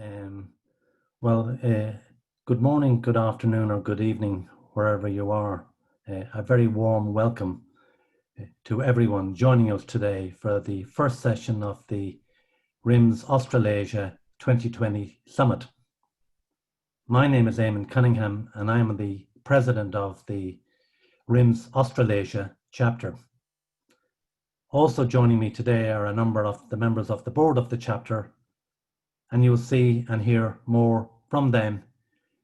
Um, well, good morning, good afternoon, or good evening, wherever you are. A very warm welcome to everyone joining us today for the first session of the RIMS Australasia 2020 Summit. My name is Eamon Cunningham, and I am the president of the RIMS Australasia chapter. Also joining me today are a number of the members of the board of the chapter, and you'll see and hear more from them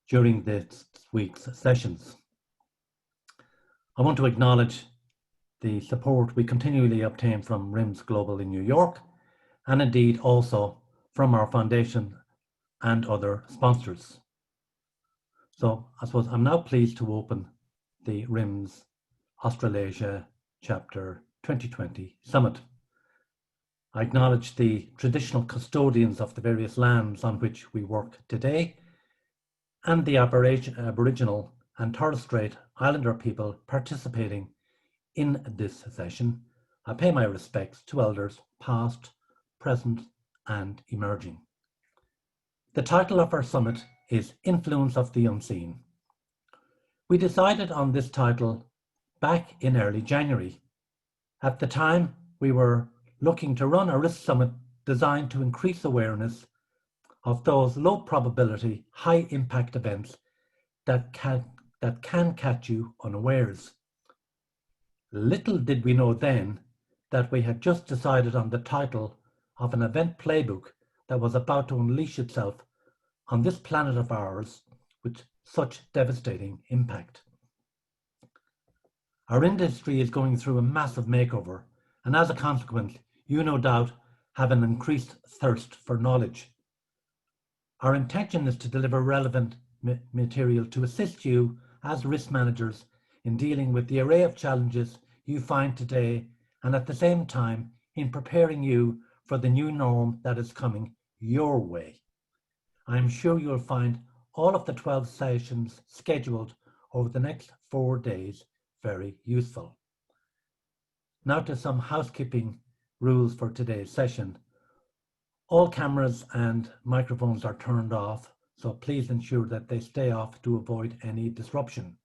during this week's sessions. I want to acknowledge the support we continually obtain from RIMS Global in New York, and indeed also from our foundation and other sponsors. So I suppose I'm now pleased to open the RIMS Australasia Chapter 2020 Summit. I acknowledge the traditional custodians of the various lands on which we work today and the Aboriginal and Torres Strait Islander people participating in this session. I pay my respects to elders past, present and emerging. The title of our summit is Influence of the Unseen. We decided on this title back in early January. At the time, we were looking to run a risk summit designed to increase awareness of those low probability, high impact events that can catch you unawares. Little did we know then that we had just decided on the title of an event playbook that was about to unleash itself on this planet of ours with such devastating impact. Our industry is going through a massive makeover, and as a consequence, you no doubt have an increased thirst for knowledge. Our intention is to deliver relevant material to assist you as risk managers in dealing with the array of challenges you find today, and at the same time in preparing you for the new norm that is coming your way. I am sure you'll find all of the 12 sessions scheduled over the next 4 days very useful. Now to some housekeeping rules for today's session. All cameras and microphones are turned off, so please ensure that they stay off to avoid any disruption.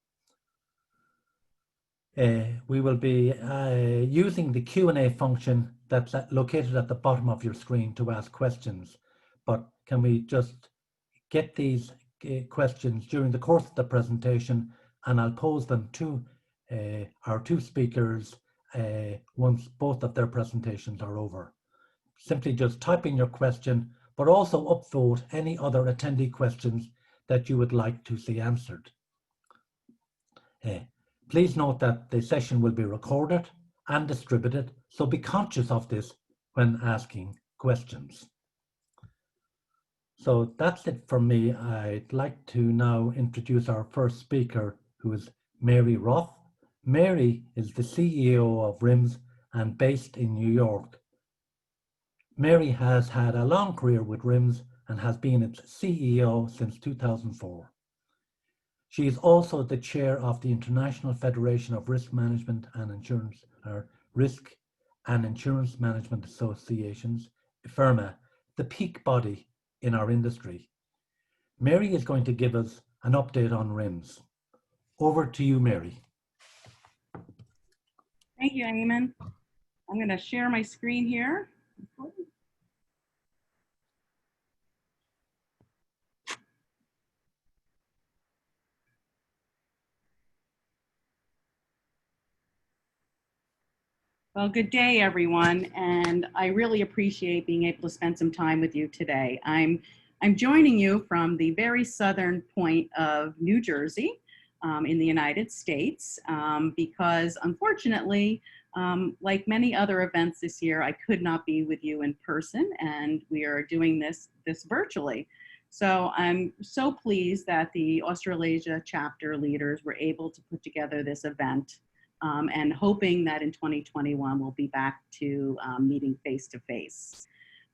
We will be using the Q&A function that's located at the bottom of your screen to ask questions, but can we just get these questions during the course of the presentation, and I'll pose them to our two speakers once both of their presentations are over. Simply just type in your question, but also upvote any other attendee questions that you would like to see answered. Please note that the session will be recorded and distributed, so be conscious of this when asking questions. So that's it from me. I'd like to now introduce our first speaker, who is Mary Roth. Mary is the CEO of RIMS and based in New York. Mary has had a long career with RIMS and has been its CEO since 2004. She is also the chair of the International Federation of Risk Management and Insurance, or Risk and Insurance Management Associations, IFIRMA, the peak body in our industry. Mary is going to give us an update on RIMS. Over to you, Mary. Thank you, Eamon. I'm going to share my screen here. Well, good day, everyone, and I really appreciate being able to spend some time with you today. I'm joining you from the very southern point of New Jersey in the United States because, unfortunately, like many other events this year, I could not be with you in person, and we are doing this virtually. So I'm so pleased that the Australasia chapter leaders were able to put together this event. And hoping that in 2021 we'll be back to meeting face to face.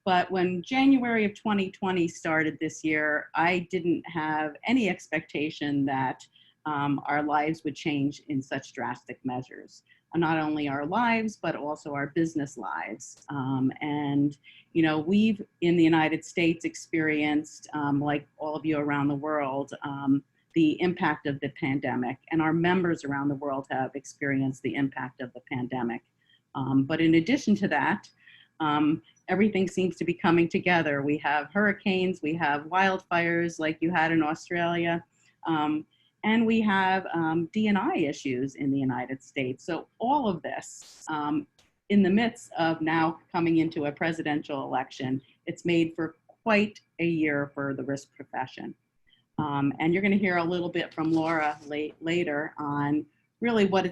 But when January of 2020 started this year, I didn't have any expectation that our lives would change in such drastic measures. not only our lives, but also our business lives. And, you know, we've in the United States experienced, like all of you around the world, the impact of the pandemic, and our members around the world have experienced the impact of the pandemic. But in addition to that, everything seems to be coming together. We have hurricanes, we have wildfires like you had in Australia, and we have D&I issues in the United States. So all of this, in the midst of now coming into a presidential election, it's made for quite a year for the risk profession. And you're going to hear a little bit from Laura later on really what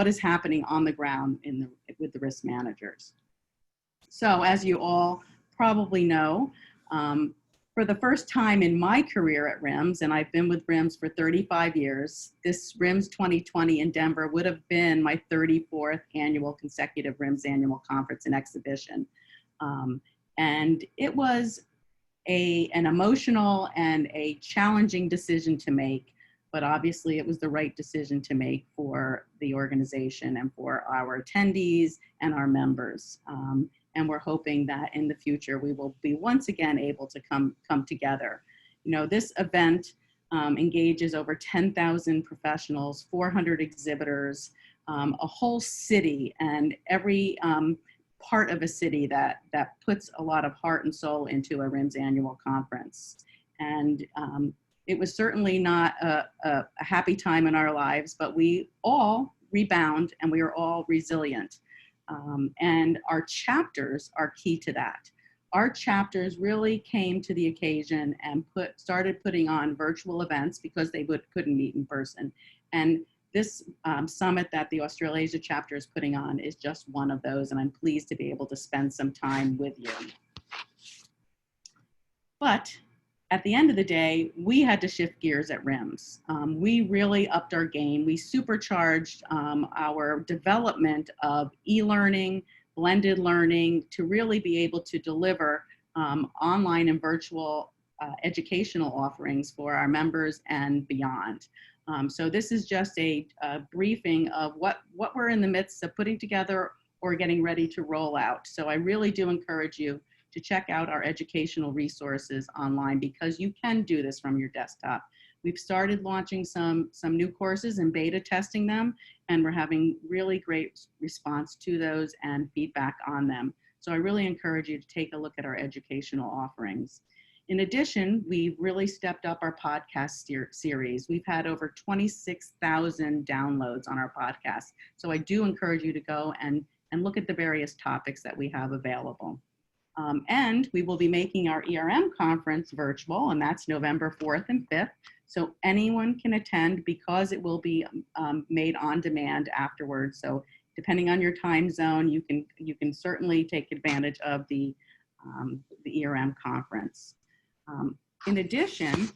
is happening on the ground with the risk managers. So as you all probably know, for the first time in my career at RIMS, and I've been with RIMS for 35 years, this RIMS 2020 in Denver would have been my 34th annual consecutive RIMS annual conference and exhibition. And it was an emotional and a challenging decision to make, but obviously it was the right decision to make for the organization and for our attendees and our members. And we're hoping that in the future we will be once again able to come together. You know, this event engages over 10,000 professionals, 400 exhibitors, a whole city, and every part of a city that puts a lot of heart and soul into a RIMS annual conference. And it was certainly not a happy time in our lives, but we all rebound and we are all resilient. And our chapters are key to that. Our chapters really came to the occasion and started putting on virtual events because they couldn't meet in person. And this summit that the Australasia chapter is putting on is just one of those, and I'm pleased to be able to spend some time with you. But at the end of the day, we had to shift gears at RIMS. We really upped our game. We supercharged our development of e-learning, blended learning to really be able to deliver online and virtual educational offerings for our members and beyond. So this is just a briefing of what we're in the midst of putting together or getting ready to roll out. So I really do encourage you to check out our educational resources online because you can do this from your desktop. We've started launching some new courses and beta testing them, and we're having really great response to those and feedback on them. So I really encourage you to take a look at our educational offerings. In addition, we've really stepped up our podcast series. We've had over 26,000 downloads on our podcast. So I do encourage you to go and look at the various topics that we have available. And we will be making our ERM conference virtual, and that's November 4th and 5th. So anyone can attend because it will be made on demand afterwards. So depending on your time zone, you can certainly take advantage of the ERM conference. In addition,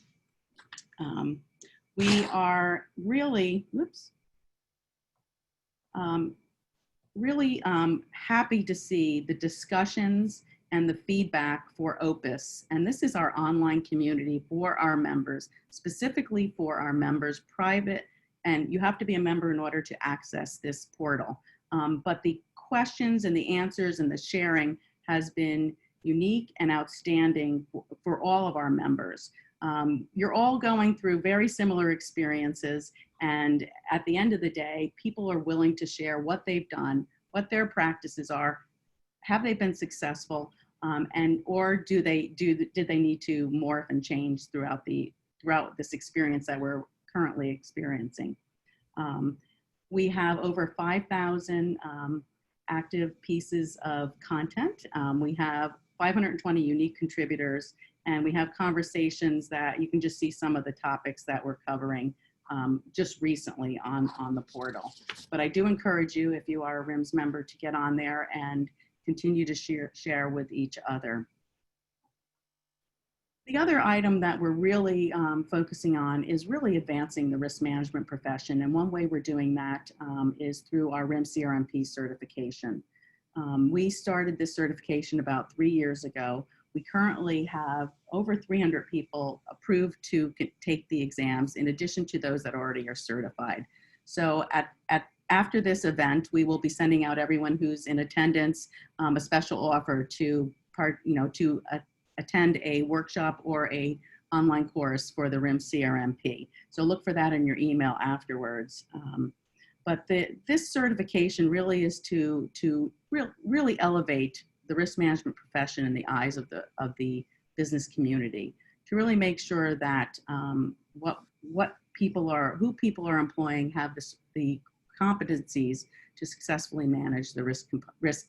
we are really, happy to see the discussions and the feedback for Opus. And this is our online community for our members, specifically for our members, private, and you have to be a member in order to access this portal. But the questions and the answers and the sharing has been unique and outstanding for all of our members. You're all going through very similar experiences, and at the end of the day, people are willing to share what they've done, what their practices are, have they been successful, or did they need to morph and change throughout this experience that we're currently experiencing. We have over 5,000 active pieces of content. We have 520 unique contributors, and we have conversations that you can just see some of the topics that we're covering just recently on the portal. But I do encourage you, if you are a RIMS member, to get on there and continue to share with each other. The other item that we're really focusing on is really advancing the risk management profession. And one way we're doing that is through our RIMS CRMP certification. We started this certification about 3 years ago. We currently have over 300 people approved to take the exams in addition to those that already are certified. So at after this event, we will be sending out everyone who's in attendance a special offer to attend a workshop or a online course for the RIMS CRMP. So look for that in your email afterwards. But this certification really is to really elevate the risk management profession in the eyes of the business community, to really make sure that who people are employing have the competencies to successfully manage the risk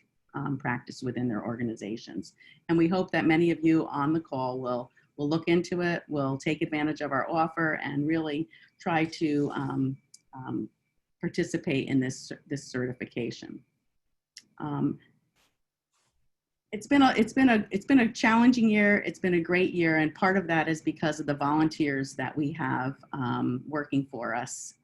practice within their organizations. And we hope that many of you on the call will look into it, will take advantage of our offer, and really try to participate in this certification. It's been a challenging year. It's been a great year, and part of that is because of the volunteers that we have working for us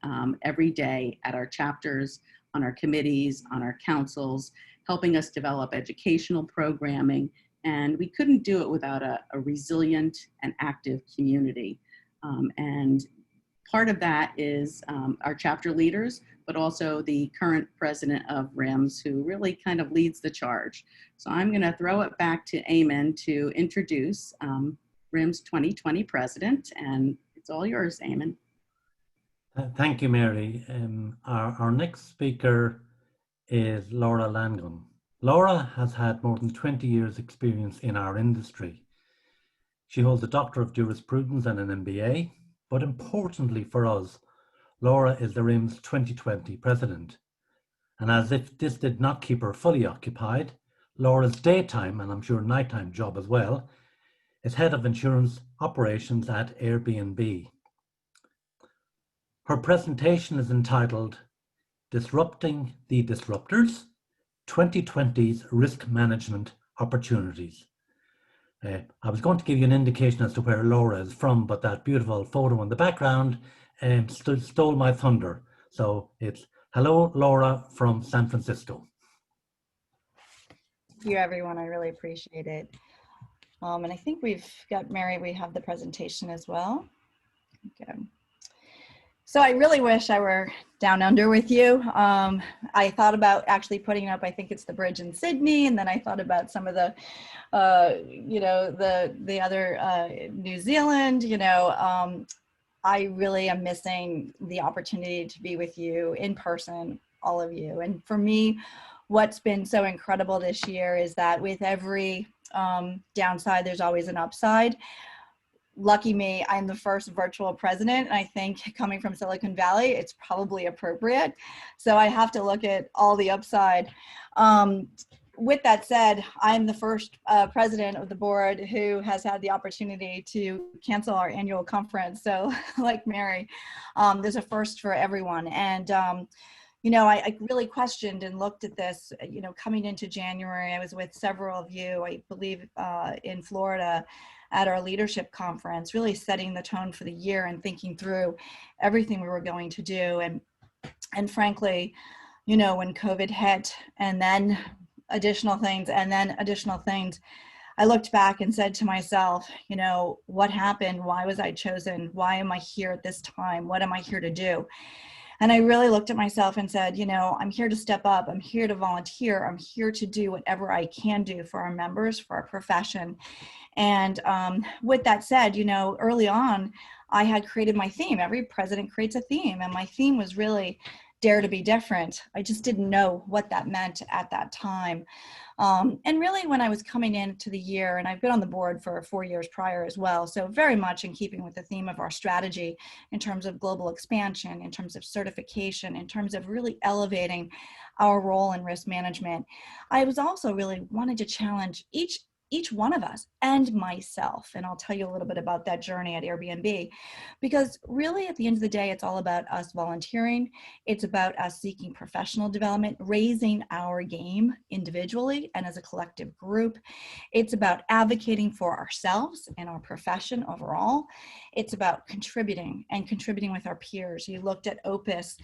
every day at our chapters, on our committees, on our councils, helping us develop educational programming. And we couldn't do it without a resilient and active community. And part of that is our chapter leaders, but also the current president of RIMS, who really kind of leads the charge. So I'm going to throw it back to Eamon to introduce RIMS 2020 president, and it's all yours, Eamon. Thank you, Mary. Our next speaker is Laura Langon. Laura has had more than 20 years experience in our industry. She holds a Doctor of Jurisprudence and an MBA, but importantly for us, Laura is the RIMS 2020 president. And as if this did not keep her fully occupied, Laura's daytime, and I'm sure nighttime job as well, is head of insurance operations at Airbnb. Her presentation is entitled Disrupting the Disruptors, 2020's Risk Management Opportunities. I was going to give you an indication as to where Laura is from, but that beautiful photo in the background stole my thunder. So it's hello, Laura from San Francisco. Thank you, everyone. I really appreciate it. And I think we've got Mary, we have the presentation as well. Okay. So I really wish I were down under with you. I thought about actually putting up, I think it's the bridge in Sydney, and then I thought about some of the, the other New Zealand, I really am missing the opportunity to be with you in person, all of you. And for me, what's been so incredible this year is that with every downside, there's always an upside. Lucky me, I'm the first virtual president, and I think coming from Silicon Valley, it's probably appropriate. So I have to look at all the upside. With that said, I'm the first president of the board who has had the opportunity to cancel our annual conference. So like Mary, there's a first for everyone. And I really questioned and looked at this, coming into January. I was with several of you, I believe in Florida, at our leadership conference, really setting the tone for the year and thinking through everything we were going to do. And frankly, when COVID hit and then additional things, I looked back and said to myself, what happened? Why was I chosen? Why am I here at this time? What am I here to do? And I really looked at myself and said, I'm here to step up. I'm here to volunteer. I'm here to do whatever I can do for our members, for our profession. And with that said, early on, I had created my theme. Every president creates a theme. And my theme was really dare to be different. I just didn't know what that meant at that time. And really when I was coming into the year, and I've been on the board for 4 years prior as well, so very much in keeping with the theme of our strategy in terms of global expansion, in terms of certification, in terms of really elevating our role in risk management, I was also really wanted to challenge each one of us and myself. And I'll tell you a little bit about that journey at Airbnb, because really at the end of the day, it's all about us volunteering. It's about us seeking professional development, raising our game individually and as a collective group. It's about advocating for ourselves and our profession overall. It's about contributing and contributing with our peers. You looked at Opus,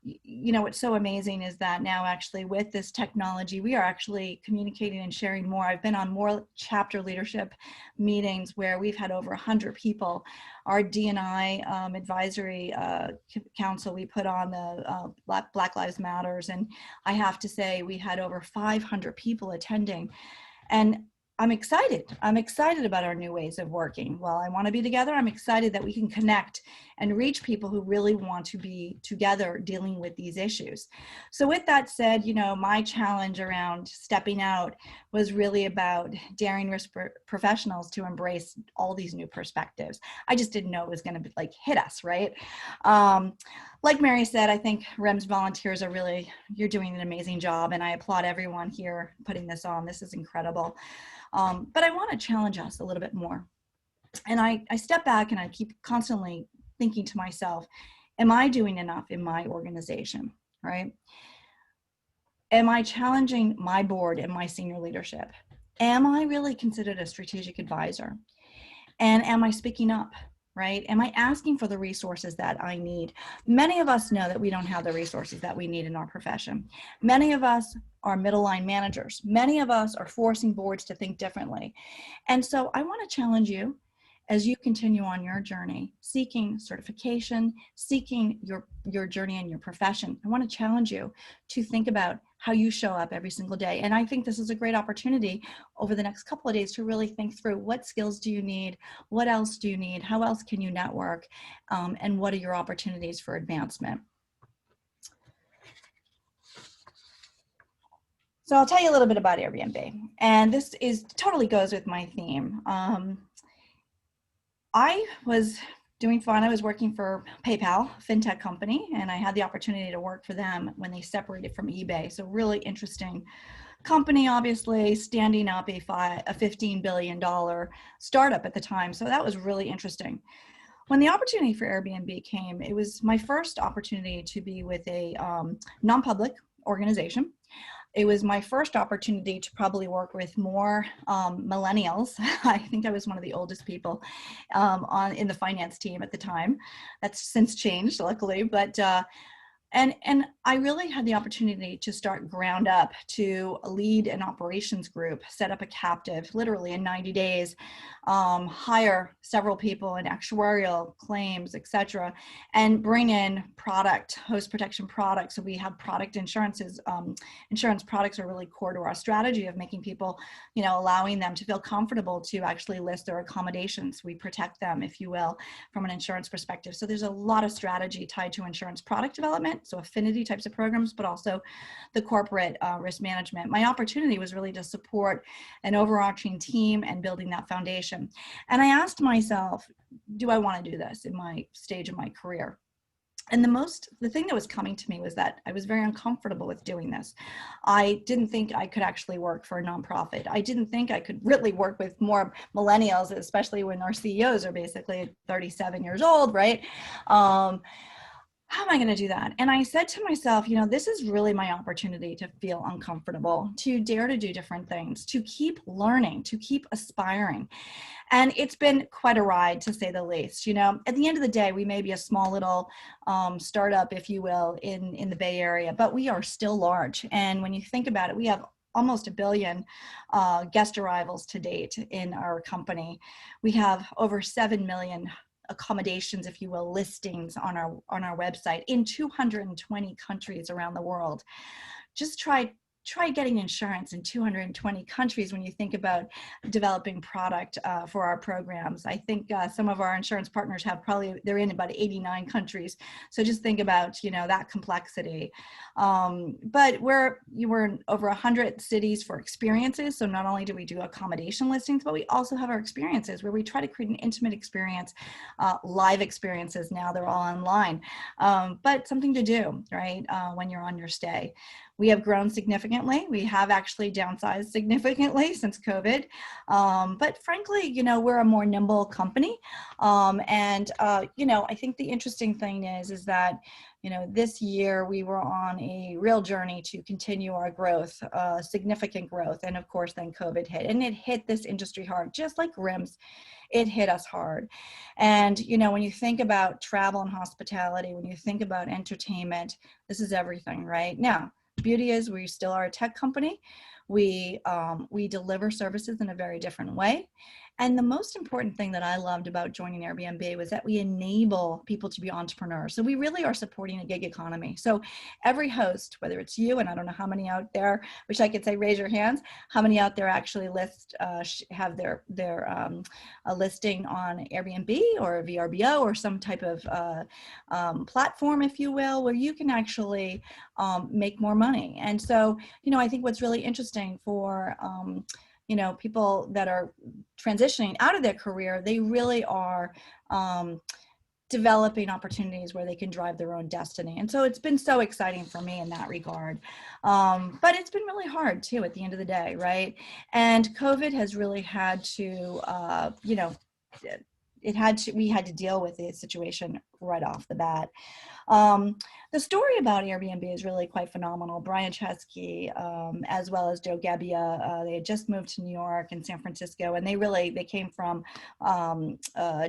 you know, what's so amazing is that now actually with this technology, we are actually communicating and sharing more. I've been on more chapter leadership meetings where we've had over 100 people. Our D&I advisory council, we put on the Black Lives Matters, and I have to say we had over 500 people attending. And I'm excited. I'm excited about our new ways of working. While I want to be together, I'm excited that we can connect and reach people who really want to be together dealing with these issues. So with that said, you know, my challenge around stepping out was really about daring risk professionals to embrace all these new perspectives. I just didn't know it was going to like hit us, right? Like Mary said, I think RIMS volunteers are really, you're doing an amazing job, and I applaud everyone here putting this on. This is incredible. But I want to challenge us a little bit more. And I step back and I keep constantly thinking to myself, am I doing enough in my organization, right? Am I challenging my board and my senior leadership? Am I really considered a strategic advisor? And am I speaking up, right? Am I asking for the resources that I need? Many of us know that we don't have the resources that we need in our profession. Many of us are middle line managers. Many of us are forcing boards to think differently. And so I want to challenge you as you continue on your journey, seeking certification, seeking your journey in your profession. I want to challenge you to think about how you show up every single day. And I think this is a great opportunity over the next couple of days to really think through what skills do you need, what else do you need, how else can you network, and what are your opportunities for advancement. So I'll tell you a little bit about Airbnb, and this totally goes with my theme. I was doing fine. I was working for PayPal, fintech company, and I had the opportunity to work for them when they separated from eBay. So really interesting company, obviously standing up a $15 billion startup at the time. So that was really interesting. When the opportunity for Airbnb came, it was my first opportunity to be with a non-public organization. It was my first opportunity to probably work with more millennials. I think I was one of the oldest people in the finance team at the time. That's since changed, luckily, but and I really had the opportunity to start ground up, to lead an operations group, set up a captive literally in 90 days, hire several people in actuarial, claims, etc., and bring in host protection products. So we have product insurances. Insurance products are really core to our strategy of making people, you know, allowing them to feel comfortable to actually list their accommodations. We protect them, if you will, from an insurance perspective. So there's a lot of strategy tied to insurance product development, so affinity types of programs, but also the corporate risk management. My opportunity was really to support an overarching team and building that foundation. And I asked myself, do I want to do this in my stage of my career? And the thing that was coming to me was that I was very uncomfortable with doing this. I didn't think I could actually work for a nonprofit. I didn't think I could really work with more millennials, especially when our CEOs are basically 37 years old, right? How am I going to do that? And I said to myself, you know, this is really my opportunity to feel uncomfortable, to dare to do different things, to keep learning, to keep aspiring. And it's been quite a ride, to say the least. You know, at the end of the day, we may be a small little startup, if you will, in the Bay Area, but we are still large. And when you think about it, we have almost 1 billion guest arrivals to date in our company. We have over 7 million accommodations, if you will, listings on our website in 220 countries around the world. Just try getting insurance in 220 countries when you think about developing product for our programs. I think some of our insurance partners they're in about 89 countries. So just think about, you know, that complexity. But we're in over 100 cities for experiences. So not only do we do accommodation listings, but we also have our experiences where we try to create an intimate experience, live experiences. Now they're all online, but something to do, right, when you're on your stay. We have grown significantly. We have actually downsized significantly since COVID. But frankly, we're a more nimble company. I think the interesting thing is that, this year we were on a real journey to continue our growth, significant growth. And of course, then COVID hit, and it hit this industry hard, just like RIMS. It hit us hard. And, when you think about travel and hospitality, when you think about entertainment, this is everything right now. The beauty is we still are a tech company. We deliver services in a very different way. And the most important thing that I loved about joining Airbnb was that we enable people to be entrepreneurs. So we really are supporting a gig economy. So every host, whether it's you, and I don't know how many out there, which I could say raise your hands, how many out there actually have their a listing on Airbnb or VRBO or some type of platform, if you will, where you can actually make more money. And so, I think what's really interesting for people that are transitioning out of their career, they really are developing opportunities where they can drive their own destiny. And so it's been so exciting for me in that regard. But it's been really hard too at the end of the day, right? And COVID has really had to, we had to deal with the situation right off the bat. The story about Airbnb is really quite phenomenal. Brian Chesky, as well as Joe Gebbia, they had just moved to New York and San Francisco, and they came from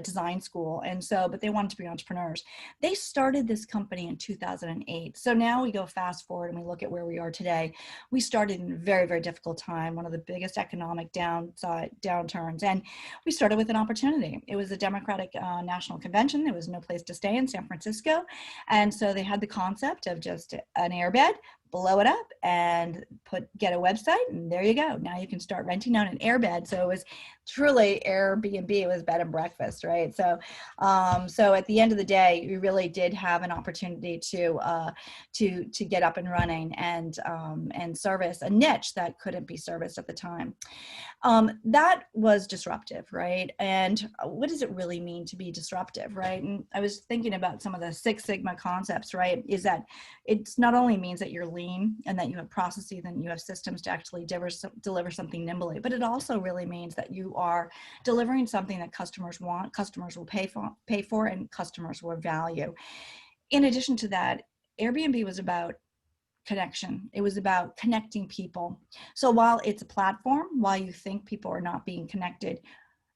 design school, but they wanted to be entrepreneurs. They started this company in 2008. So now we go fast forward and we look at where we are today. We started in a very, very difficult time, one of the biggest economic downturns, and we started with an opportunity. It was a Democratic National Convention. There was no place to stay in San Francisco. And so they had the concept of just an airbed, blow it up and get a website, and there you go. Now you can start renting out an airbed. So it was truly Airbnb. It was bed and breakfast, right? So at the end of the day, we really did have an opportunity to get up and running and service a niche that couldn't be serviced at the time. That was disruptive, right? And what does it really mean to be disruptive, right? And I was thinking about some of the Six Sigma concepts, right? Is that it's not only means that you're lean and that you have processes and you have systems to actually deliver something nimbly, but it also really means that you are delivering something that customers want, customers will pay for, and customers will value. In addition to that, Airbnb was about connection. It was about connecting people. So while it's a platform, while you think people are not being connected,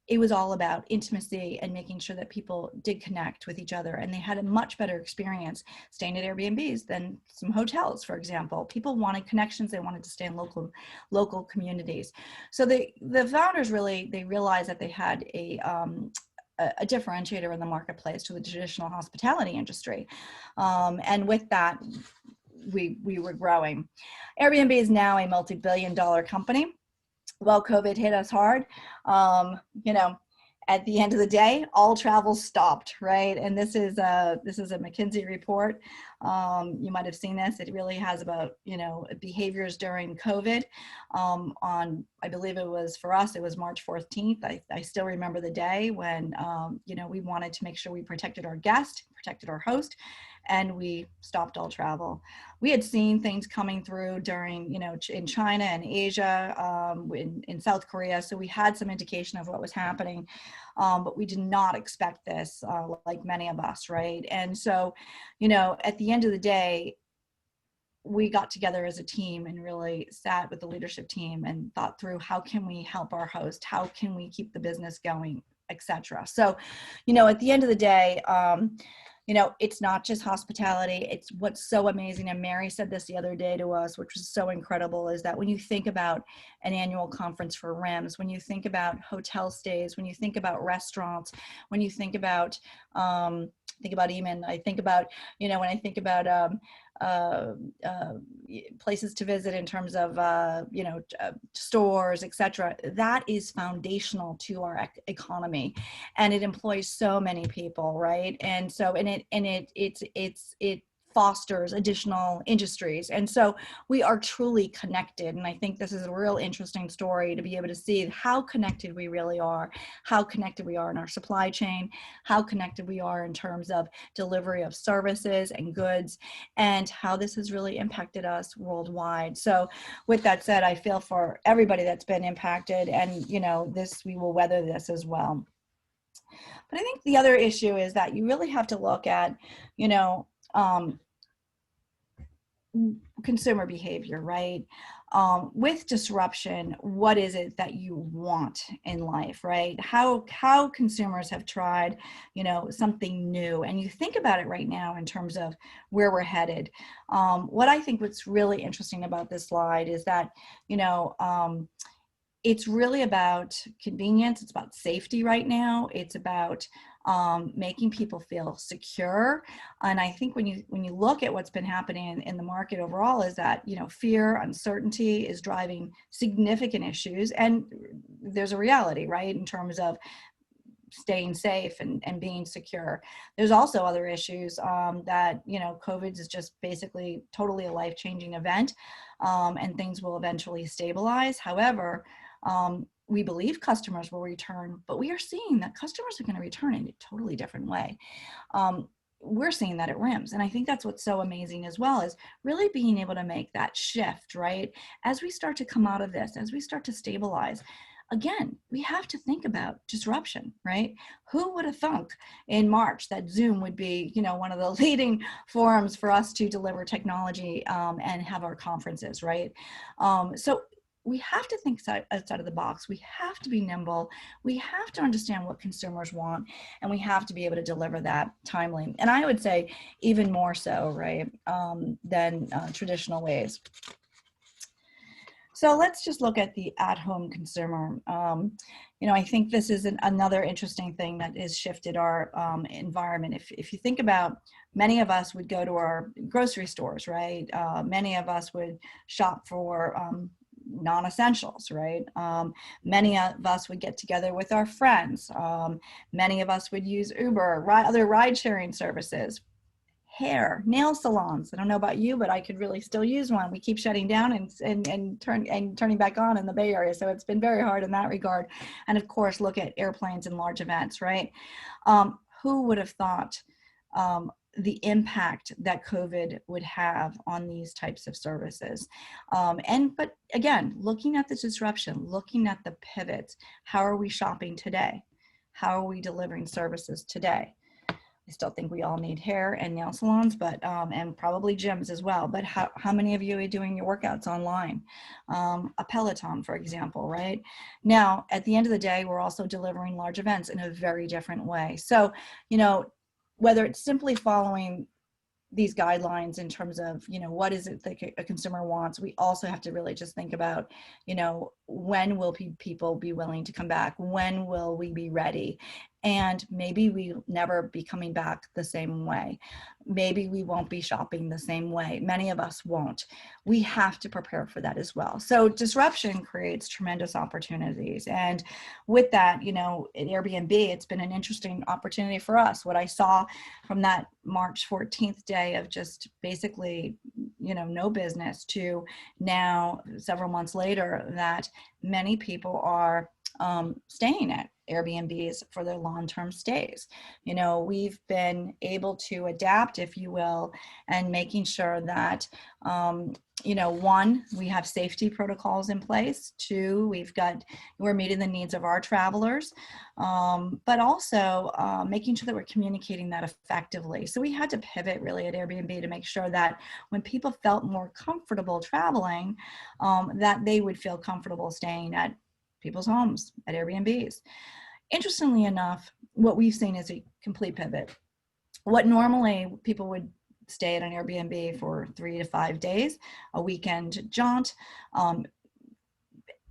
it was all about intimacy and making sure that people did connect with each other, and they had a much better experience staying at Airbnbs than some hotels, for example. People wanted connections. They wanted to stay in local communities. So the founders they realized that they had a differentiator in the marketplace to the traditional hospitality industry. And with that, we were growing. Airbnb is now a multi-billion-dollar company. Well, COVID hit us hard. At the end of the day, all travel stopped, right? And this is a McKinsey report. You might have seen this. It really has about, behaviors during COVID. I believe it was, for us, it was March 14th. I still remember the day when, we wanted to make sure we protected our guest, protected our host, and we stopped all travel. We had seen things coming through during, in China and Asia, in South Korea. So we had some indication of what was happening, but we did not expect this, like many of us, right? And so, at the end of the day, we got together as a team and really sat with the leadership team and thought through how can we help our host? How can we keep the business going, etc. So, at the end of the day, it's not just hospitality. It's what's so amazing. And Mary said this the other day to us, which was so incredible, is that when you think about an annual conference for RIMS, when you think about hotel stays, when you think about restaurants, when you think about Eamon, I think about, when I think about places to visit in terms of, stores, etc. That is foundational to our economy, and it employs so many people, right? And so, it fosters additional industries. And so we are truly connected. And I think this is a real interesting story to be able to see how connected we really are, how connected we are in our supply chain, how connected we are in terms of delivery of services and goods, and how this has really impacted us worldwide. So with that said, I feel for everybody that's been impacted, and we will weather this as well. But I think the other issue is that you really have to look at, consumer behavior, right? With disruption, what is it that you want in life, right? How consumers have tried, something new, and you think about it right now in terms of where we're headed. What I think what's really interesting about this slide is that, it's really about convenience. It's about safety right now. It's about making people feel secure. And I think when you look at what's been happening in the market overall, is that fear, uncertainty is driving significant issues, and there's a reality, right, in terms of staying safe and being secure. There's also other issues that COVID is just basically totally a life-changing event, and things will eventually stabilize. However, we believe customers will return, but we are seeing that customers are going to return in a totally different way. We're seeing that at RIMS. And I think that's what's so amazing as well, is really being able to make that shift, right? As we start to come out of this, as we start to stabilize, again, we have to think about disruption, right? Who would have thunk in March that Zoom would be, one of the leading forums for us to deliver technology and have our conferences, right? So we have to think outside of the box. We have to be nimble. We have to understand what consumers want, and we have to be able to deliver that timely. And I would say even more so, right, than traditional ways. So let's just look at the at-home consumer. I think this is another interesting thing that has shifted our environment. If you think about, many of us would go to our grocery stores, right? Many of us would shop for non-essentials, right? Many of us would get together with our friends. Many of us would use Uber, other ride-sharing services. Hair, nail salons. I don't know about you, but I could really still use one. We keep shutting down and turning back on in the Bay Area. So it's been very hard in that regard. And of course, look at airplanes and large events, right? Who would have thought the impact that COVID would have on these types of services? But again, looking at the disruption, looking at the pivots, how are we shopping today? How are we delivering services today? I still think we all need hair and nail salons, but and probably gyms as well. But how many of you are doing your workouts online? A Peloton, for example, right? Now, at the end of the day, we're also delivering large events in a very different way. So, whether it's simply following these guidelines in terms of, what is it that a consumer wants, we also have to really just think about, when will people be willing to come back? When will we be ready? And maybe we'll never be coming back the same way. Maybe we won't be shopping the same way. Many of us won't. We have to prepare for that as well. So disruption creates tremendous opportunities. And with that, at Airbnb, it's been an interesting opportunity for us. What I saw from that March 14th day of just basically, no business, to now several months later that many people are staying at Airbnbs for their long-term stays. We've been able to adapt, if you will, and making sure that, one, we have safety protocols in place. Two, we're meeting the needs of our travelers, but also making sure that we're communicating that effectively. So we had to pivot really at Airbnb to make sure that when people felt more comfortable traveling, that they would feel comfortable staying at people's homes, at Airbnbs. Interestingly enough, what we've seen is a complete pivot. What normally people would stay at an Airbnb for 3 to 5 days, a weekend jaunt,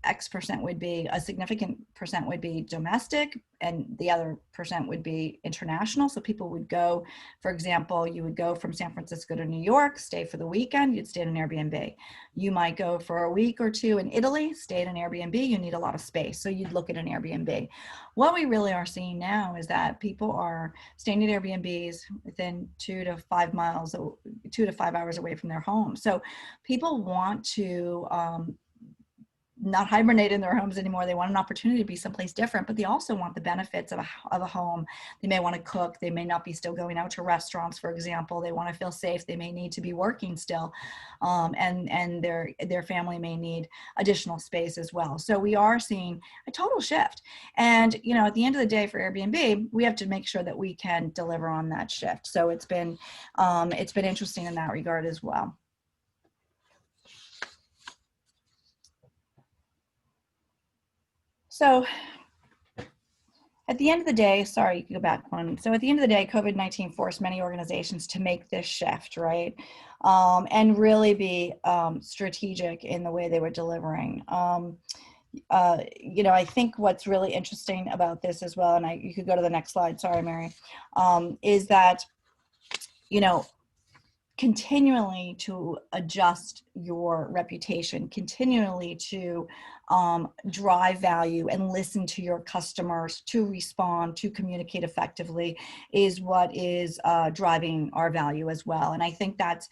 X percent would be, a significant percent would be domestic, and the other percent would be international. So people would go, for example, you would go from San Francisco to New York, stay for the weekend, you'd stay in an Airbnb. You might go for a week or two in Italy, stay at an Airbnb, you need a lot of space, so you'd look at an Airbnb. What we really are seeing now is that people are staying at Airbnbs within 2 to 5 miles, 2 to 5 hours away from their home. So people want to not hibernate in their homes anymore. They want an opportunity to be someplace different, but they also want the benefits of a home. They may want to cook. They may not be still going out to restaurants, for example. They want to feel safe. They may need to be working still. And their family may need additional space as well. So we are seeing a total shift. And, you know, at the end of the day for Airbnb, we have to make sure that we can deliver on that shift. So it's been interesting in that regard as well. So at the end of the day, sorry, you can go back one. So at the end of the day, COVID-19 forced many organizations to make this shift, right? And really be strategic in the way they were delivering. You know, I think what's really interesting about this as well, and you could go to the next slide, sorry, Mary, is that, you know, continually to adjust your reputation, continually to drive value and listen to your customers, to respond, to communicate effectively is what is driving our value as well. And I think that's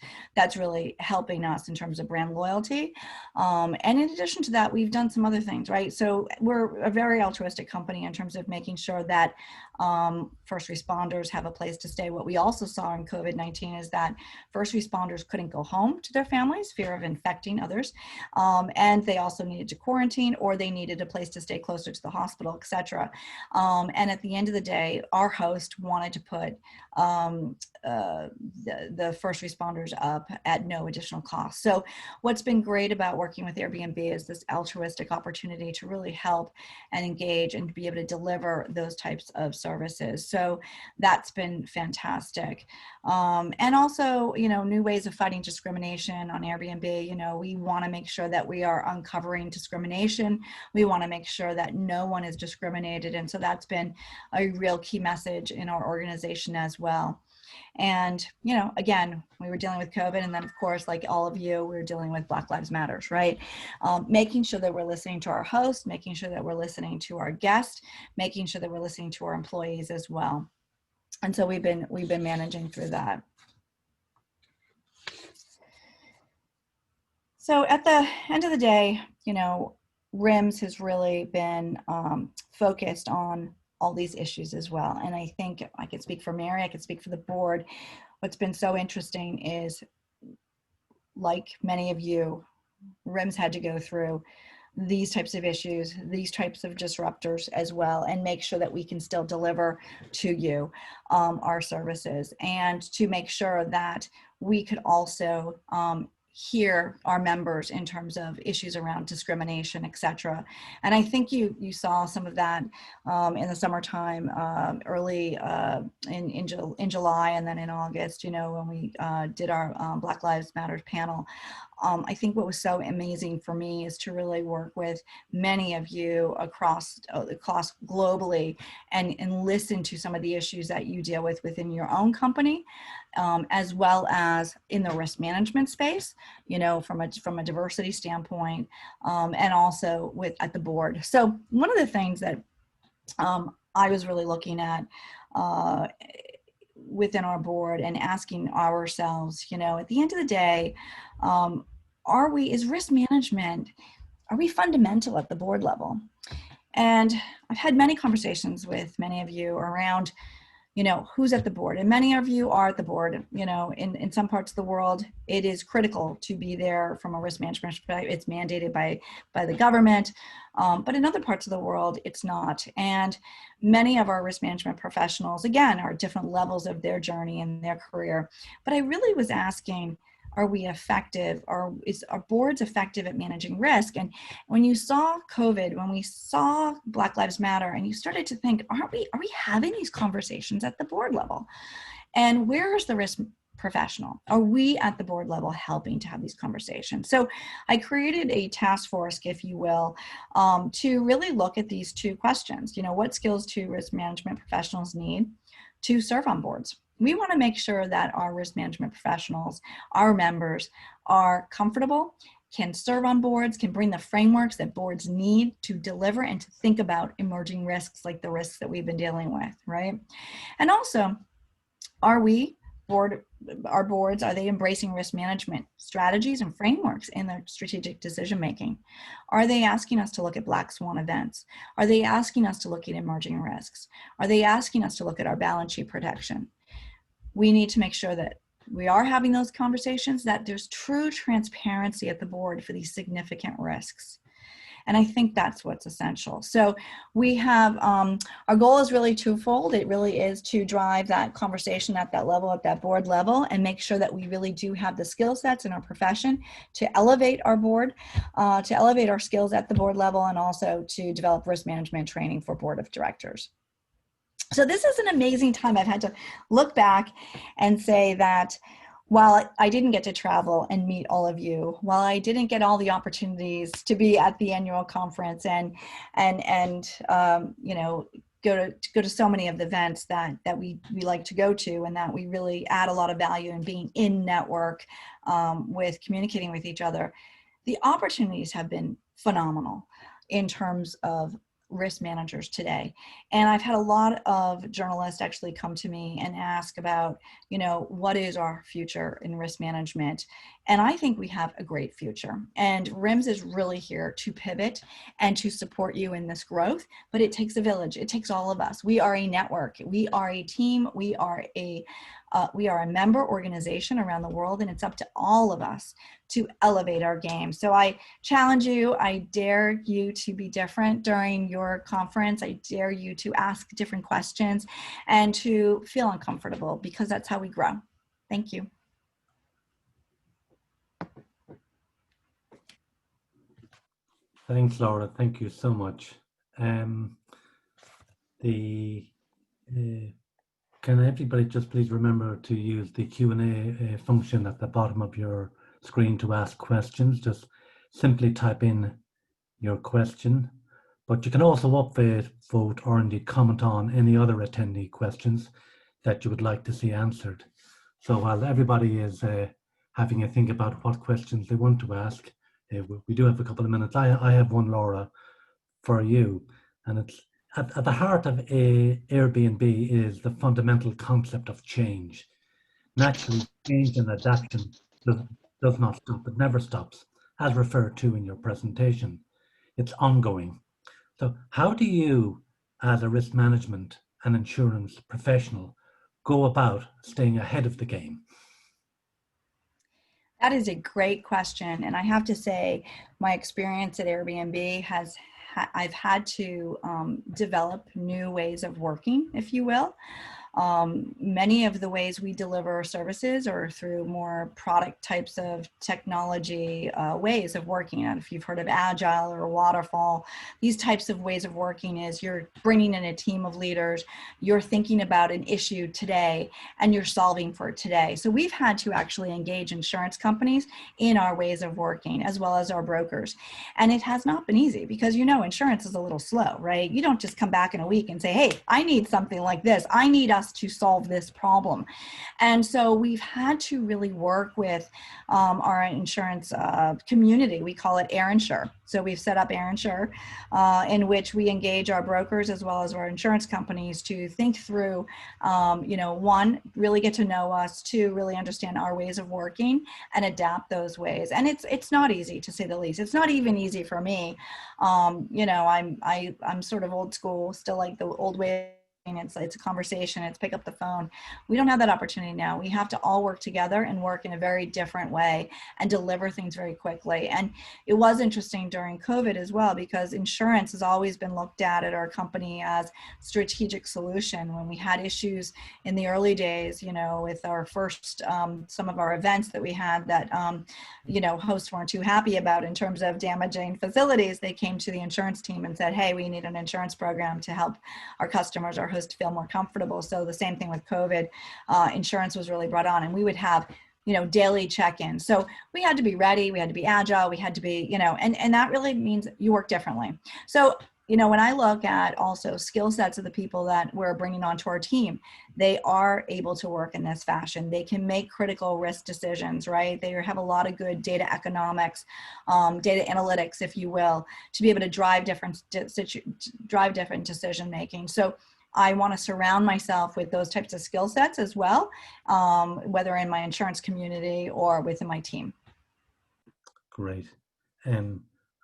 really helping us in terms of brand loyalty. And in addition to that, we've done some other things, right? So we're a very altruistic company in terms of making sure that first responders have a place to stay. What we also saw in COVID-19 is that first responders couldn't go home to their families, fear of infecting others. And they also needed to quarantine, or they needed a place to stay closer to the hospital, et cetera. And at the end of the day, our host wanted to put the first responders up at no additional cost. So what's been great about working with Airbnb is this altruistic opportunity to really help and engage and be able to deliver those types of services. So that's been fantastic. And also, you know, new ways of fighting discrimination on Airbnb. You know, we want to make sure that we are uncovering discrimination. We want to make sure that no one is discriminated. And so that's been a real key message in our organization as well. And, you know, again, we were dealing with COVID, and then of course, like all of you, we were dealing with Black Lives Matters, right? Making sure that we're listening to our host, making sure that we're listening to our guests, making sure that we're listening to our employees as well. And so we've been managing through that. So at the end of the day, you know, RIMS has really been focused on all these issues as well. And I think I could speak for Mary, I could speak for the board. What's been so interesting is, like many of you, RIMS had to go through these types of issues, these types of disruptors as well, and make sure that we can still deliver to you our services, and to make sure that we could also hear our members in terms of issues around discrimination, et cetera. And I think you saw some of that in the summertime, early in July, and then in August, you know, when we did our Black Lives Matter panel. I think what was so amazing for me is to really work with many of you across globally, and listen to some of the issues that you deal with within your own company, as well as in the risk management space, you know, from a diversity standpoint, and also at the board. So one of the things that I was really looking at within our board and asking ourselves, you know, at the end of the day, is risk management, are we fundamental at the board level? And I've had many conversations with many of you around, you know, who's at the board, and many of you are at the board. You know, in some parts of the world, it is critical to be there from a risk management perspective. It's mandated by the government, but in other parts of the world, it's not. And many of our risk management professionals, again, are at different levels of their journey and their career. But I really was asking, are we effective? Is our boards effective at managing risk? And when you saw COVID, when we saw Black Lives Matter, and you started to think, are we having these conversations at the board level? And where is the risk professional? Are we at the board level helping to have these conversations? So I created a task force, if you will, to really look at these two questions. You know, what skills do risk management professionals need to serve on boards? We want to make sure that our risk management professionals, our members, are comfortable, can serve on boards, can bring the frameworks that boards need to deliver and to think about emerging risks like the risks that we've been dealing with, right? And also, our boards, are they embracing risk management strategies and frameworks in their strategic decision making? Are they asking us to look at black swan events? Are they asking us to look at emerging risks? Are they asking us to look at our balance sheet protection? We need to make sure that we are having those conversations, that there's true transparency at the board for these significant risks. And I think that's what's essential. So we have, our goal is really twofold. It really is to drive that conversation at that level, at that board level, and make sure that we really do have the skill sets in our profession to elevate our board, to elevate our skills at the board level, and also to develop risk management training for board of directors. So this is an amazing time. I've had to look back and say that while I didn't get to travel and meet all of you, while I didn't get all the opportunities to be at the annual conference and you know, go to so many of the events that we like to go to, and that we really add a lot of value in being in network with communicating with each other, the opportunities have been phenomenal in terms of risk managers today. And I've had a lot of journalists actually come to me and ask about, you know, what is our future in risk management? And I think we have a great future. And RIMS is really here to pivot and to support you in this growth, but it takes a village. It takes all of us. We are a network. We are a team. We are a member organization around the world, and it's up to all of us to elevate our game. So I challenge you, I dare you to be different during your conference. I dare you to ask different questions and to feel uncomfortable, because that's how we grow. Thank you. Thanks, Laura. Thank you so much. Can everybody just please remember to use the Q&A function at the bottom of your screen to ask questions. Just simply type in your question, but you can also upvote, vote, or indeed comment on any other attendee questions that you would like to see answered. So while everybody is having a think about what questions they want to ask, we do have a couple of minutes. I have one, Laura, for you, and it's at the heart of Airbnb is the fundamental concept of change. Naturally, change and adaptation does not stop. It never stops, as referred to in your presentation. It's ongoing. So how do you, as a risk management and insurance professional, go about staying ahead of the game? That is a great question. And I have to say, my experience at Airbnb I've had to develop new ways of working, if you will. Many of the ways we deliver services are through more product types of technology ways of working. And if you've heard of Agile or Waterfall, these types of ways of working is you're bringing in a team of leaders, you're thinking about an issue today, and you're solving for it today. So we've had to actually engage insurance companies in our ways of working, as well as our brokers. And it has not been easy, because, you know, insurance is a little slow, right? You don't just come back in a week and say, hey, I need something like this. I need us to solve this problem. And so we've had to really work with our insurance community. We call it AirInsure. So we've set up AirInsure, in which we engage our brokers as well as our insurance companies to think through, you know, one, really get to know us, two, really understand our ways of working and adapt those ways. And it's not easy, to say the least. It's not even easy for me. You know, I'm sort of old school, still like the old way. It's a conversation, it's pick up the phone. We don't have that opportunity now. We have to all work together and work in a very different way and deliver things very quickly. And it was interesting during COVID as well, because insurance has always been looked at our company as strategic solution. When we had issues in the early days, you know, with our first, some of our events that we had that, you know, hosts weren't too happy about in terms of damaging facilities, they came to the insurance team and said, hey, we need an insurance program to help our customers, our neighborhoods to feel more comfortable. So the same thing with COVID, insurance was really brought on, and we would have, you know, daily check-ins. So we had to be ready, we had to be agile, we had to be, you know, and that really means you work differently. So, you know, when I look at also skill sets of the people that we're bringing onto our team, they are able to work in this fashion. They can make critical risk decisions, right? They have a lot of good data economics, data analytics, if you will, to be able to drive different decision making. So I want to surround myself with those types of skill sets as well, whether in my insurance community or within my team. Great.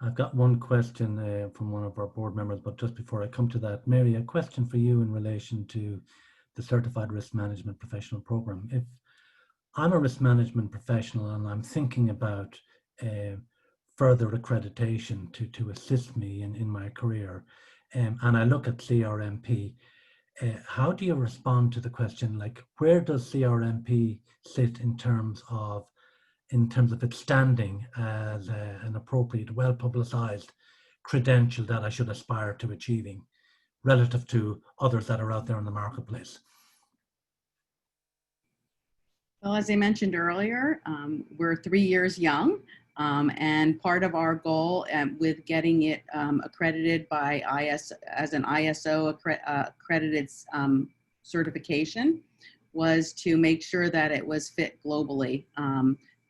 I've got one question from one of our board members, but just before I come to that, Mary, a question for you in relation to the Certified Risk Management Professional Program. If I'm a risk management professional and I'm thinking about further accreditation to assist me in my career, and I look at CRMP, how do you respond to the question, like, where does CRMP sit in terms of its standing as an appropriate, well-publicized credential that I should aspire to achieving relative to others that are out there in the marketplace? Well, as I mentioned earlier, we're 3 years young, and part of our goal with getting it accredited by as an ISO accredited certification was to make sure that it was fit globally,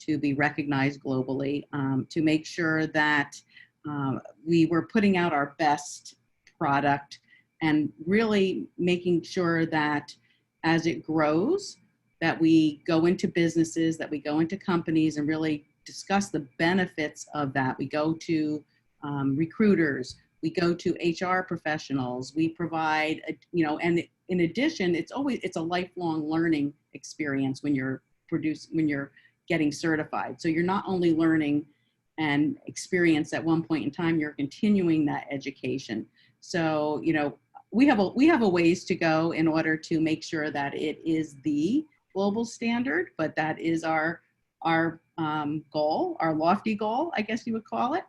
to be recognized globally, to make sure that we were putting out our best product and really making sure that as it grows, that we go into businesses, that we go into companies and really discuss the benefits of that. We go to recruiters, we go to HR professionals, we provide, you know, and in addition, it's a lifelong learning experience when you're getting certified. So you're not only learning and experience at one point in time, you're continuing that education. So, you know, we have a ways to go in order to make sure that it is the global standard, but that is our goal, our lofty goal, I guess you would call it.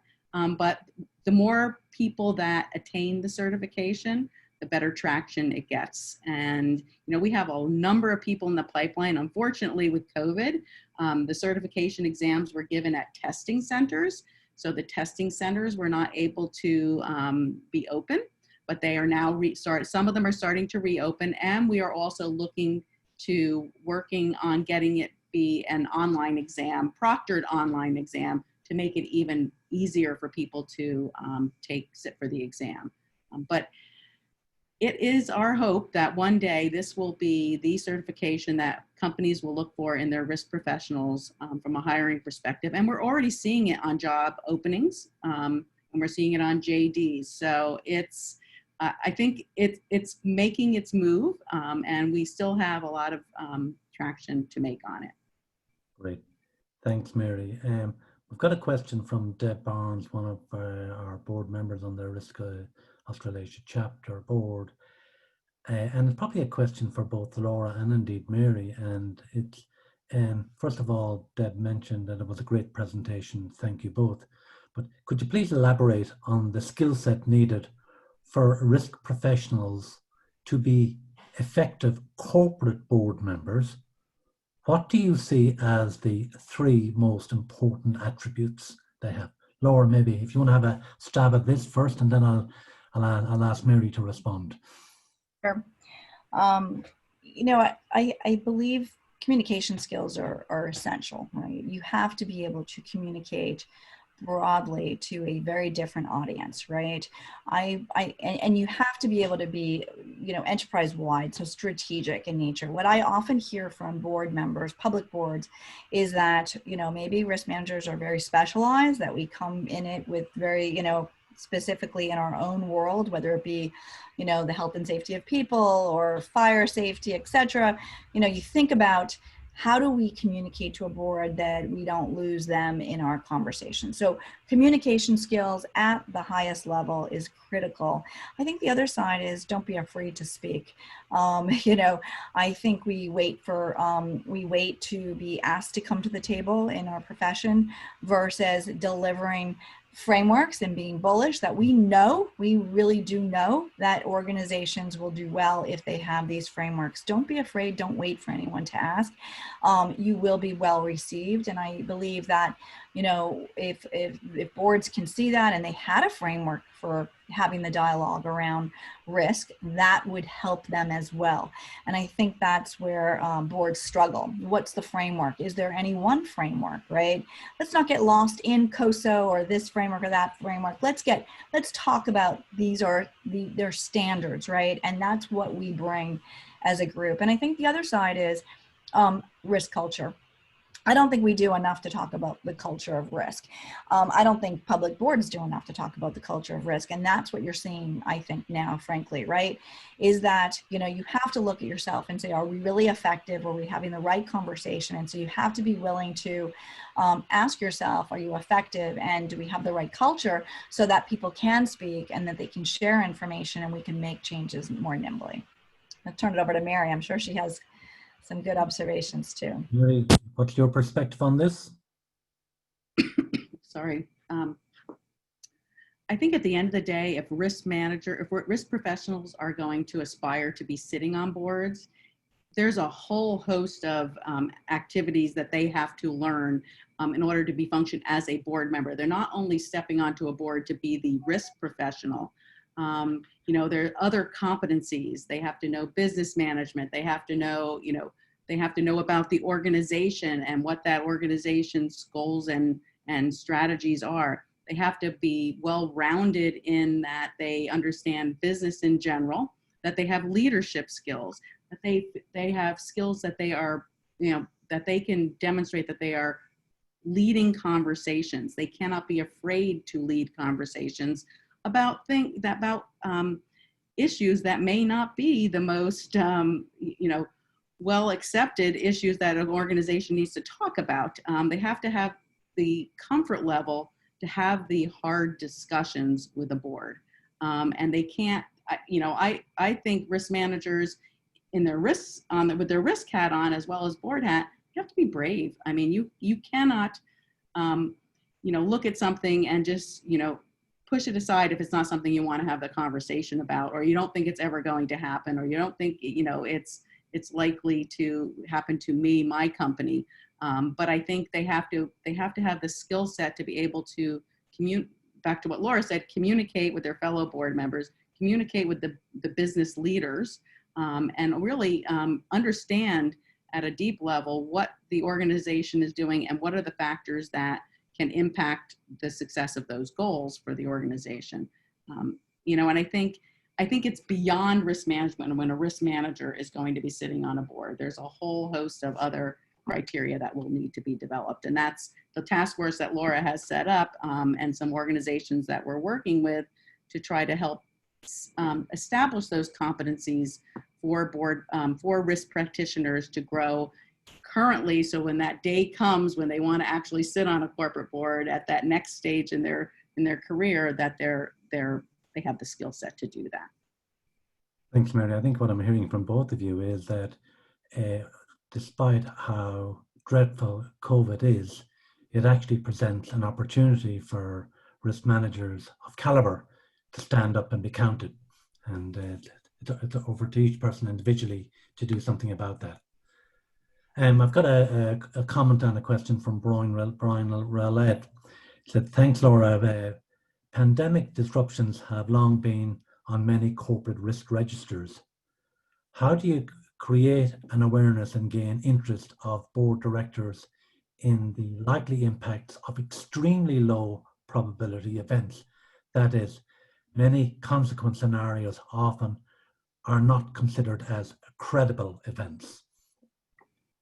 But the more people that attain the certification, the better traction it gets. And, you know, we have a number of people in the pipeline. Unfortunately, with COVID, the certification exams were given at testing centers. So the testing centers were not able to be open, but they are now some of them are starting to reopen. And we are also looking to working on getting it be an online exam, proctored online exam, to make it even easier for people to sit for the exam. But it is our hope that one day this will be the certification that companies will look for in their risk professionals from a hiring perspective. And we're already seeing it on job openings, and we're seeing it on JDs. So it's, I think it's making its move, and we still have a lot of traction to make on it. Great. Thanks, Mary. We've got a question from Deb Barnes, one of our board members on the Risk Australasia chapter board. And it's probably a question for both Laura and indeed Mary. And it's, first of all, Deb mentioned that it was a great presentation. Thank you both. But could you please elaborate on the skill set needed for risk professionals to be effective corporate board members? What do you see as the 3 most important attributes they have? Laura, maybe if you want to have a stab at this first, and then I'll ask Mary to respond. Sure. You know, I believe communication skills are essential, right? You have to be able to communicate broadly to a very different audience, right? And you have to be able to be, you know, enterprise wide, so strategic in nature. What I often hear from board members, public boards, is that, you know, maybe risk managers are very specialized, that we come in it with very, you know, specifically in our own world, whether it be, you know, the health and safety of people or fire safety, etc. You know, you think about, how do we communicate to a board that we don't lose them in our conversation? So communication skills at the highest level is critical. I think the other side is don't be afraid to speak. You know, I think we wait to be asked to come to the table in our profession versus delivering frameworks and being bullish that we really do know that organizations will do well if they have these frameworks. Don't be afraid. Don't wait for anyone to ask. You will be well received. And I believe that, you know, if boards can see that and they had a framework for having the dialogue around risk, that would help them as well. And I think that's where boards struggle. What's the framework? Is there any one framework, right? Let's not get lost in COSO or this framework or that framework. Let's talk about these are their standards, right? And that's what we bring as a group. And I think the other side is risk culture. I don't think we do enough to talk about the culture of risk. I don't think public boards do enough to talk about the culture of risk. And that's what you're seeing, I think now, frankly, right? Is that, you know, you have to look at yourself and say, are we really effective? Are we having the right conversation? And so you have to be willing to ask yourself, are you effective? And do we have the right culture so that people can speak and that they can share information and we can make changes more nimbly? I'll turn it over to Mary. I'm sure she has some good observations too. Mary, what's your perspective on this? Sorry. I think at the end of the day, if risk professionals are going to aspire to be sitting on boards, there's a whole host of activities that they have to learn in order to be function as a board member. They're not only stepping onto a board to be the risk professional. You know, there are other competencies. They have to know business management. They have to know, you know, they have to know about the organization and what that organization's goals and strategies are. They have to be well-rounded in that they understand business in general, that they have leadership skills, that they have skills that they are, you know, that they can demonstrate that they are leading conversations. They cannot be afraid to lead conversations about issues that may not be the most, you know, well accepted issues that an organization needs to talk about. They have to have the comfort level to have the hard discussions with the board. And they can't, you know, I think risk managers in their risks with their risk hat on as well as board hat, you have to be brave. I mean, you cannot, you know, look at something and just, you know, push it aside if it's not something you want to have the conversation about, or you don't think it's ever going to happen, or you don't think, you know, it's likely to happen to me, my company. But I think they have to have the skill set to be able to back to what Laura said, communicate with their fellow board members, communicate with the business leaders, and really understand at a deep level what the organization is doing and what are the factors that can impact the success of those goals for the organization. You know, and I think it's beyond risk management when a risk manager is going to be sitting on a board. There's a whole host of other criteria that will need to be developed. And that's the task force that Laura has set up and some organizations that we're working with to try to help establish those competencies for board, for risk practitioners to grow currently. So when that day comes when they want to actually sit on a corporate board at that next stage in their career, that they have the skill set to do that. Thanks, Mary. I think what I'm hearing from both of you is that despite how dreadful COVID is, it actually presents an opportunity for risk managers of caliber to stand up and be counted. And it's over to each person individually to do something about that. I've got a comment and a question from Brian Rowlett. He said, thanks, Laura. Pandemic disruptions have long been on many corporate risk registers. How do you create an awareness and gain interest of board directors in the likely impacts of extremely low probability events? That is, many consequence scenarios often are not considered as credible events.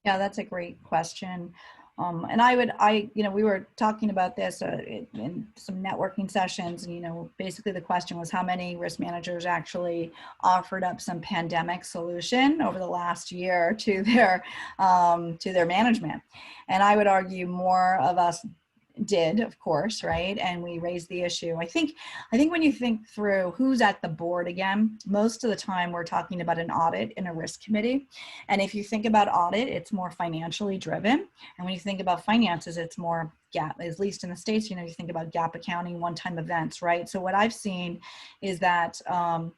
Yeah, that's a great question. And you know, we were talking about this in some networking sessions, and, you know, basically the question was how many risk managers actually offered up some pandemic solution over the last year to their management. And I would argue more of us did, of course, right? And we raised the issue. I think when you think through who's at the board again, most of the time we're talking about an audit in a risk committee. And if you think about audit, it's more financially driven. And when you think about finances, it's more gap, at least in the States, you think about gap accounting, one-time events, right? So what I've seen is that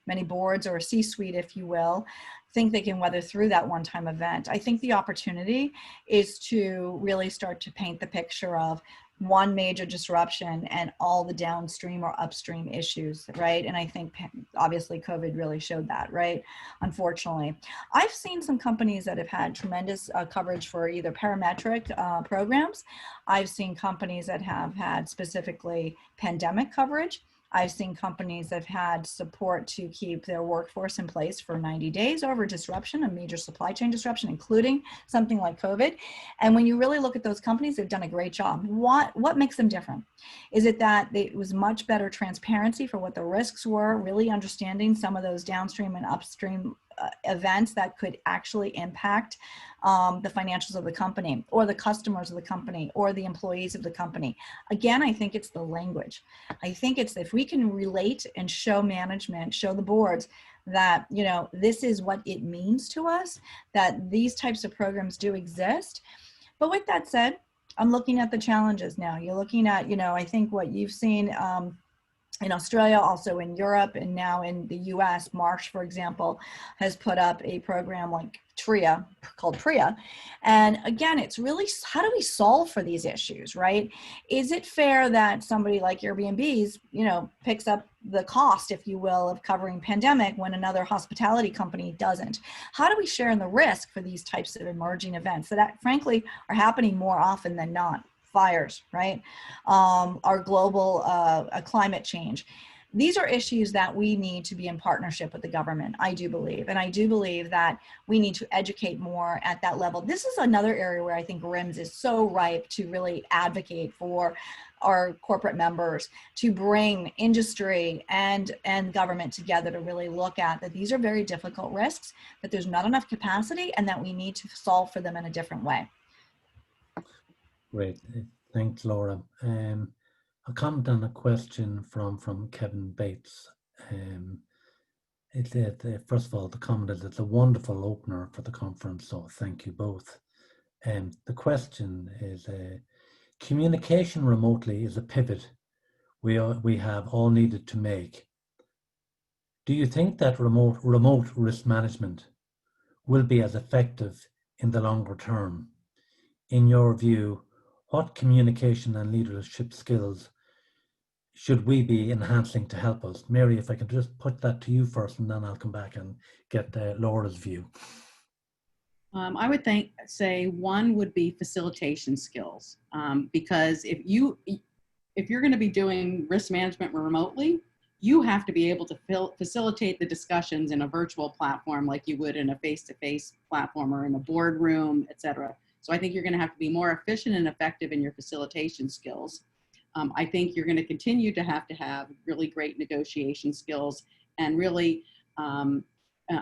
many boards or a C-suite, if you will, think they can weather through that one-time event. I think the opportunity is to really start to paint the picture of one major disruption and all the downstream or upstream issues, right? And I think obviously COVID really showed that, right? Unfortunately, I've seen some companies that have had tremendous coverage for either parametric programs. I've seen companies that have had specifically pandemic coverage. I've seen companies that have had support to keep their workforce in place for 90 days over disruption, a major supply chain disruption, including something like COVID. And when you really look at those companies, they've done a great job. What makes them different? Is it that it was much better transparency for what the risks were, really understanding some of those downstream and upstream events that could actually impact the financials of the company or the customers of the company or the employees of the company? Again, I think it's the language. I think it's if we can relate and show management, show the boards that, this is what it means to us, that these types of programs do exist. But with that said, I'm looking at the challenges now. You're looking at, I think what you've seen in Australia, also in Europe, and now in the US, Marsh, for example, has put up a program like TRIA, called TRIA. And again, it's really, how do we solve for these issues, right? Is it fair that somebody like Airbnb's, picks up the cost, if you will, of covering pandemic when another hospitality company doesn't? How do we share in the risk for these types of emerging events that frankly are happening more often than not? Fires, right? Our global climate change. These are issues that we need to be in partnership with the government, I do believe. And I do believe that we need to educate more at that level. This is another area where I think RIMS is so ripe to really advocate for our corporate members, to bring industry and government together to really look at that these are very difficult risks, that there's not enough capacity, and that we need to solve for them in a different way. Great. Thanks, Laura. A comment on a question from Kevin Bates. First of all, the comment is it's a wonderful opener for the conference, so thank you both. The question is, communication remotely is a pivot we have all needed to make. Do you think that remote risk management will be as effective in the longer term? In your view, what communication and leadership skills should we be enhancing to help us? Mary, if I could just put that to you first, and then I'll come back and get Laura's view. I would say one would be facilitation skills, because if you're going to be doing risk management remotely, you have to be able to facilitate the discussions in a virtual platform like you would in a face-to-face platform or in a boardroom, et cetera. So I think you're going to have to be more efficient and effective in your facilitation skills. I think you're going to continue to have really great negotiation skills and really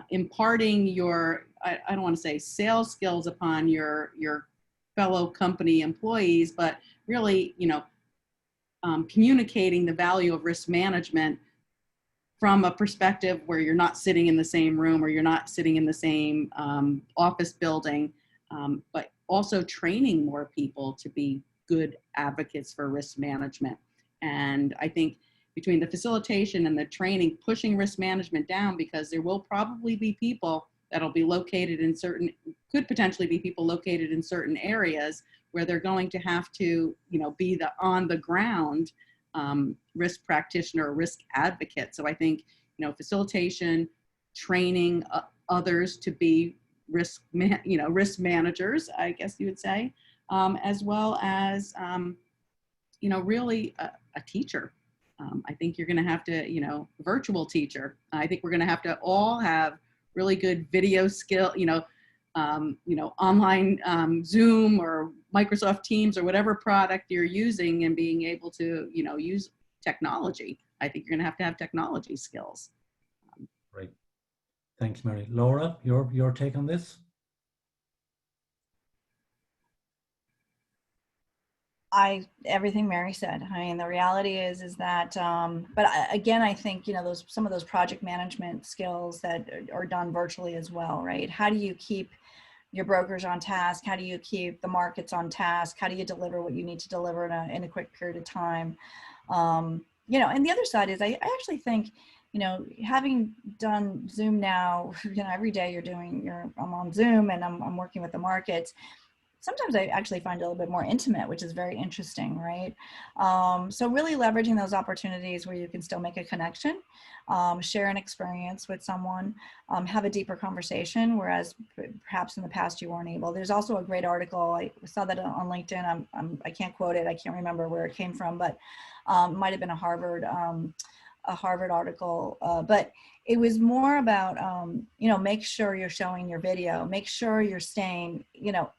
imparting your, I don't want to say sales skills upon your fellow company employees, but really, communicating the value of risk management from a perspective where you're not sitting in the same room or you're not sitting in the same office building, but also training more people to be good advocates for risk management. And I think between the facilitation and the training, pushing risk management down, because there will probably be people that'll be located in could potentially be people located in certain areas where they're going to have to, be the on the ground risk practitioner, risk advocate. So I think, facilitation, training others to be risk managers, I guess you would say, as well as, really a teacher. I think you're going to have to, virtual teacher. I think we're going to have to all have really good video skill, online Zoom or Microsoft Teams or whatever product you're using, and being able to, use technology. I think you're going to have technology skills. Great. Thanks, Mary. Laura, your take on this? Everything Mary said. I mean, the reality is that, but again, I think, some of those project management skills that are done virtually as well, right? How do you keep, your brokers on task? How do you keep the markets on task? How do you deliver what you need to deliver in a quick period of time? You know, and the other side is I actually think, you know, having done Zoom now, you know, every day I'm on Zoom and I'm working with the markets. Sometimes I actually find it a little bit more intimate, which is very interesting, right? So really leveraging those opportunities where you can still make a connection, share an experience with someone, have a deeper conversation, whereas perhaps in the past you weren't able. There's also a great article, I saw that on LinkedIn, I can't quote it, I can't remember where it came from, but it might have been a Harvard article, but it was more about, you know, make sure you're showing your video, make sure you're staying, you know,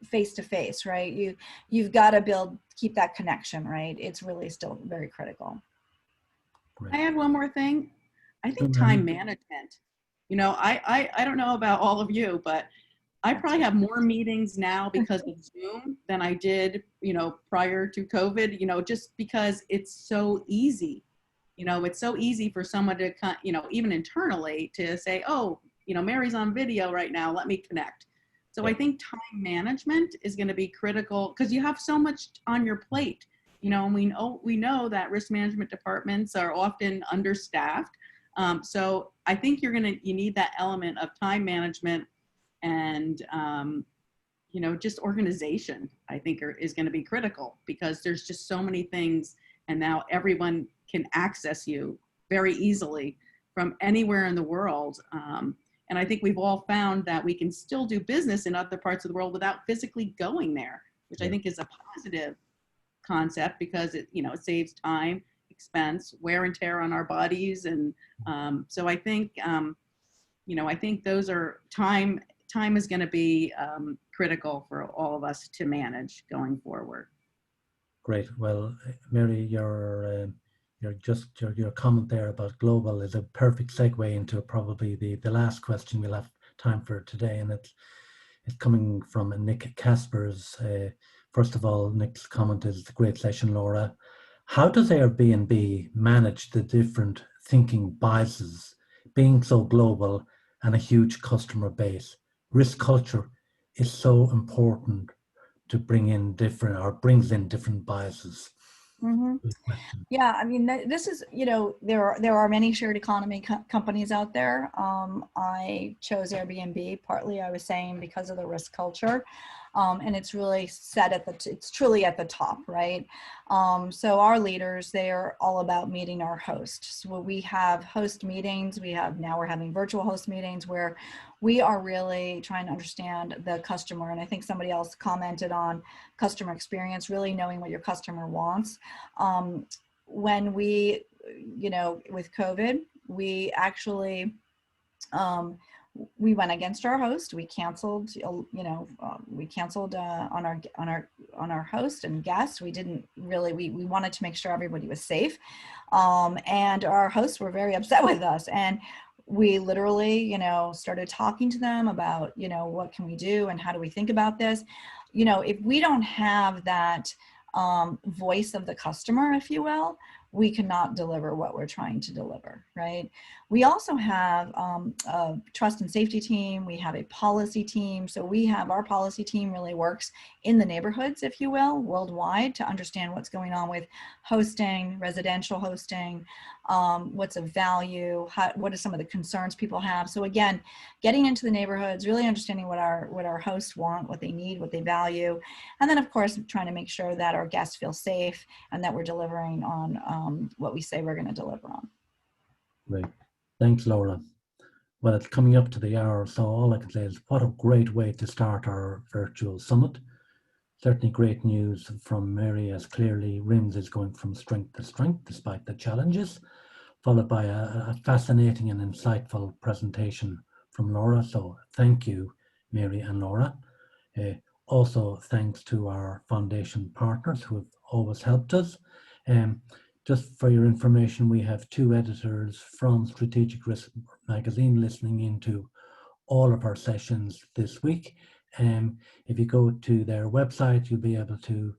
face to face, right? You've got to keep that connection, right? It's really still very critical. Great. I add one more thing. I think time management. You know, I don't know about all of you, but I probably have more meetings now because of Zoom than I did, you know, prior to COVID, you know, just because it's so easy. You know, it's so easy for someone to, you know, even internally to say, oh, you know, Mary's on video right now, let me connect. So I think time management is going to be critical because you have so much on your plate, you know, and we know that risk management departments are often understaffed. So I think you need that element of time management and, you know, just organization, I think is going to be critical because there's just so many things and now everyone can access you very easily from anywhere in the world. And I think we've all found that we can still do business in other parts of the world without physically going there, which I think is a positive concept because it, you know, it saves time, expense, wear and tear on our bodies. And so I think, you know, I think those are time is going to be critical for all of us to manage going forward. Great. Well, Mary, your comment there about global is a perfect segue into probably the last question we'll have time for today, and it's coming from Nick Casper's. First of all, Nick's comment is a great session, Laura. How does Airbnb manage the different thinking biases, being so global and a huge customer base? Risk culture is so important to brings in different biases. Mm-hmm. Yeah, I mean, this is, you know, there are many shared economy companies out there. I chose Airbnb partly, I was saying, because of the risk culture. And it's really it's truly at the top, right? So our leaders, they are all about meeting our hosts. So we have host meetings. Now we're having virtual host meetings where we are really trying to understand the customer. And I think somebody else commented on customer experience, really knowing what your customer wants. When we, you know, with COVID, we actually, we went against our host. We canceled, you know, on our host and guests. We didn't really, we wanted to make sure everybody was safe. And our hosts were very upset with us. And we literally, you know, started talking to them about, you know, what can we do and how do we think about this? You know, if we don't have that voice of the customer, if you will, we cannot deliver what we're trying to deliver, right? We also have a trust and safety team. We have a policy team. So our policy team really works in the neighborhoods, if you will, worldwide to understand what's going on with hosting, residential hosting, what's of value, what are some of the concerns people have. So again, getting into the neighborhoods, really understanding what our hosts want, what they need, what they value. And then of course, trying to make sure that our guests feel safe and that we're delivering on what we say we're going to deliver on. Great. Thanks, Laura. Well, it's coming up to the hour, so all I can say is what a great way to start our virtual summit. Certainly great news from Mary, as clearly RIMS is going from strength to strength despite the challenges, followed by a fascinating and insightful presentation from Laura. So thank you, Mary and Laura. Also, thanks to our foundation partners who have always helped us. Just for your information, we have 2 editors from Strategic Risk Magazine listening into all of our sessions this week. If you go to their website, you'll be able to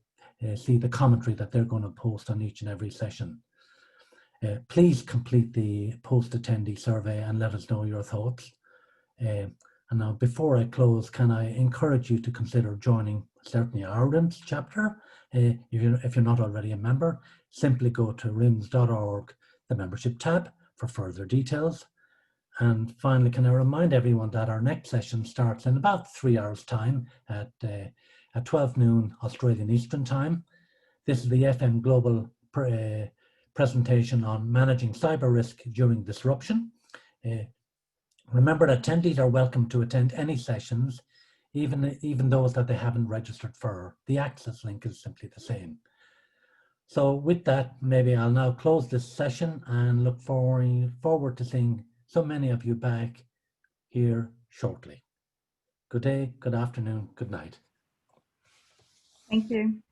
see the commentary that they're going to post on each and every session. Please complete the post-attendee survey and let us know your thoughts. And And now, before I close, can I encourage you to consider joining certainly our RIMS chapter? If you're not already a member, simply go to rims.org, the membership tab, for further details. And finally, can I remind everyone that our next session starts in about 3 hours' time at 12 noon Australian Eastern Time. This is the FM Global presentation on managing cyber risk during disruption. Remember that attendees are welcome to attend any sessions, even those that they haven't registered for. The access link is simply the same. So with that, maybe I'll now close this session and look forward to seeing so many of you back here shortly. Good day, good afternoon, good night. Thank you.